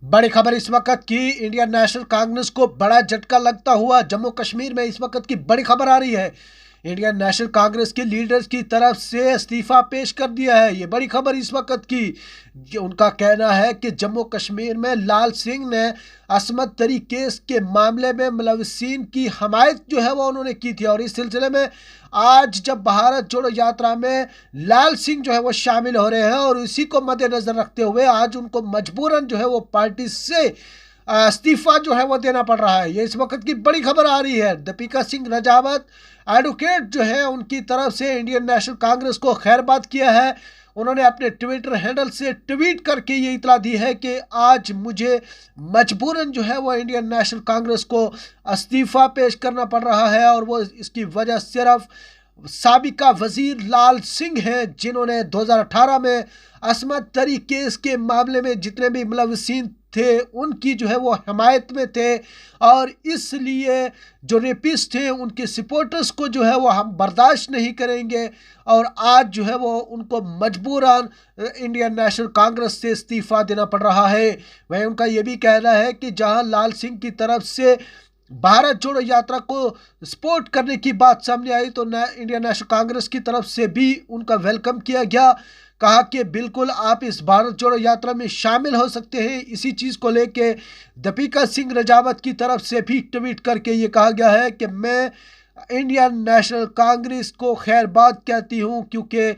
बड़ी खबर इस वक्त की इंडियन नेशनल कांग्रेस को बड़ा झटका लगता हुआ जम्मू कश्मीर में इस वक्त की बड़ी खबर आ रही है। इंडियन नेशनल कांग्रेस के लीडर्स की तरफ से इस्तीफा पेश कर दिया है। ये बड़ी खबर इस वक्त की। उनका कहना है कि जम्मू कश्मीर में लाल सिंह ने असमत तरी केस के मामले में मुलविसीन की हमायत जो है वो उन्होंने की थी, और इस सिलसिले में आज जब भारत जोड़ो यात्रा में लाल सिंह जो है वो शामिल हो रहे हैं और इसी को मद्देनजर रखते हुए आज उनको मजबूरन जो है वो पार्टी से इस्तीफा जो है वो देना पड़ रहा है। ये इस वक्त की बड़ी खबर आ रही है। दीपिका सिंह रजावत एडवोकेट जो है उनकी तरफ से इंडियन नेशनल कांग्रेस को खैरबाद किया है। उन्होंने अपने ट्विटर हैंडल से ट्वीट करके ये इतला दी है कि आज मुझे मजबूरन जो है वो इंडियन नेशनल कांग्रेस को इस्तीफा पेश करना पड़ रहा है, और वो इसकी वजह सिर्फ साबिका वजीर लाल सिंह हैं, जिन्होंने 2018 में असमत तरी केस के मामले में जितने भी मुलविसीन थे उनकी जो है वो हिमायत में थे, और इसलिए जो रेपिस्ट थे उनके सपोर्टर्स को जो है वो हम बर्दाश्त नहीं करेंगे, और आज जो है वो उनको मजबूरन इंडियन नेशनल कांग्रेस से इस्तीफा देना पड़ रहा है। वहीं उनका ये भी कहना है कि जहां लाल सिंह की तरफ से भारत जोड़ो यात्रा को सपोर्ट करने की बात सामने आई तो इंडियन नेशनल कांग्रेस की तरफ से भी उनका वेलकम किया गया। कहा कि बिल्कुल आप इस भारत जोड़ो यात्रा में शामिल हो सकते हैं। इसी चीज़ को लेके दीपिका सिंह रजावत की तरफ से भी ट्वीट करके ये कहा गया है कि मैं इंडियन नेशनल कांग्रेस को खैरबाद कहती हूँ, क्योंकि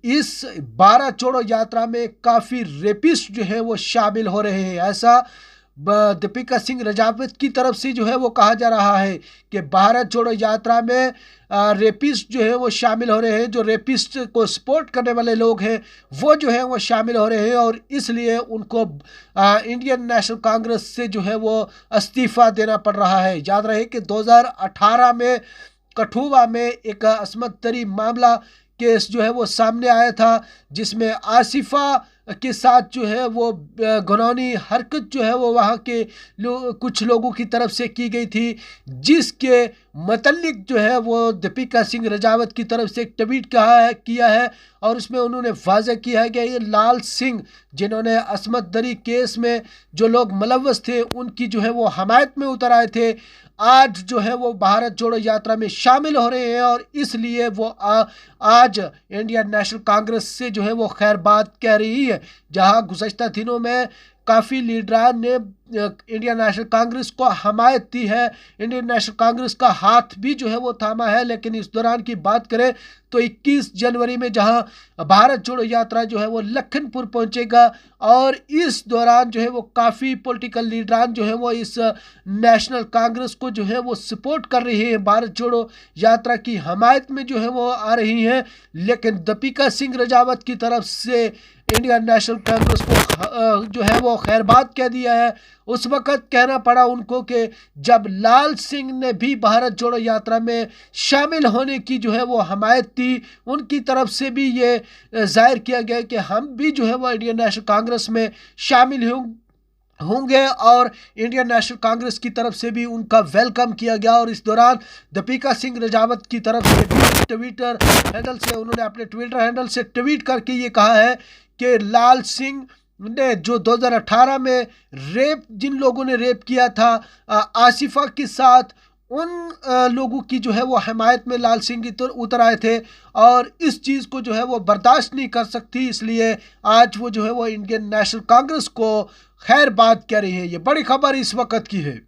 इस भारत जोड़ो यात्रा में काफ़ी रेपिस्ट जो है वो शामिल हो रहे हैं। ऐसा दीपिका सिंह रजावत की तरफ से जो है वो कहा जा रहा है कि भारत जोड़ो यात्रा में रेपिस्ट जो है वो शामिल हो रहे हैं। जो रेपिस्ट को सपोर्ट करने वाले लोग हैं वो जो है वो शामिल हो रहे हैं, और इसलिए उनको इंडियन नेशनल कांग्रेस से जो है वो इस्तीफा देना पड़ रहा है। याद रहे कि 2018 में कठुआ में एक असमत तरी मामला केस जो है वो सामने आया था, जिसमें आसिफा के साथ जो है वो घिनौनी हरकत जो है वो वहाँ के कुछ लोगों की तरफ से की गई थी, जिसके मतलब जो है वो दीपिका सिंह रजावत की तरफ से एक ट्वीट किया है, और उसमें उन्होंने वाज़ेह किया है कि ये लाल सिंह जिन्होंने असमत दरी केस में जो लोग मुलव्वस थे उनकी जो है वो हमायत में उतर आए थे, आज जो है वो भारत जोड़ो यात्रा में शामिल हो रहे हैं, और इसलिए वो आज इंडियन नेशनल कांग्रेस से जो है वो खैरबाद कह रही है। जहां गुज़श्ता दिनों में काफ़ी लीडरान ने इंडियन नेशनल कांग्रेस को हमायत दी है, इंडियन नेशनल कांग्रेस का हाथ भी जो है वो थामा है। लेकिन इस दौरान की बात करें तो 21 जनवरी में जहां भारत जोड़ो यात्रा जो है वो लखनपुर पहुंचेगा, और इस दौरान जो है वो काफ़ी पॉलिटिकल लीडरान जो है वो इस नेशनल कांग्रेस को जो है वो सपोर्ट कर रही है, भारत जोड़ो यात्रा की हमायत में जो है वो आ रही हैं। लेकिन दीपिका सिंह रजावत की तरफ से इंडियन नेशनल कांग्रेस को जो है वो खैरबाद कह दिया है। उस वक़्त कहना पड़ा उनको कि जब लाल सिंह ने भी भारत जोड़ो यात्रा में शामिल होने की जो है वो हमायत थी, उनकी तरफ से भी ये जाहिर किया गया कि हम भी जो है वो इंडियन नेशनल कांग्रेस में शामिल होंगे, और इंडियन नेशनल कांग्रेस की तरफ से भी उनका वेलकम किया गया। और इस दौरान दीपिका सिंह रजावत की तरफ से भी ट्विटर हैंडल से उन्होंने अपने ट्विटर हैंडल से ट्वीट करके ये कहा है कि लाल सिंह ने जो 2018 में जिन लोगों ने रेप किया था आसिफा के साथ, उन लोगों की जो है वो हमायत में लाल सिंह की उतर आए थे, और इस चीज़ को जो है वो बर्दाश्त नहीं कर सकती, इसलिए आज वो जो है वो इंडियन नेशनल कांग्रेस को खैरबाद कह रही है। ये बड़ी खबर इस वक्त की है।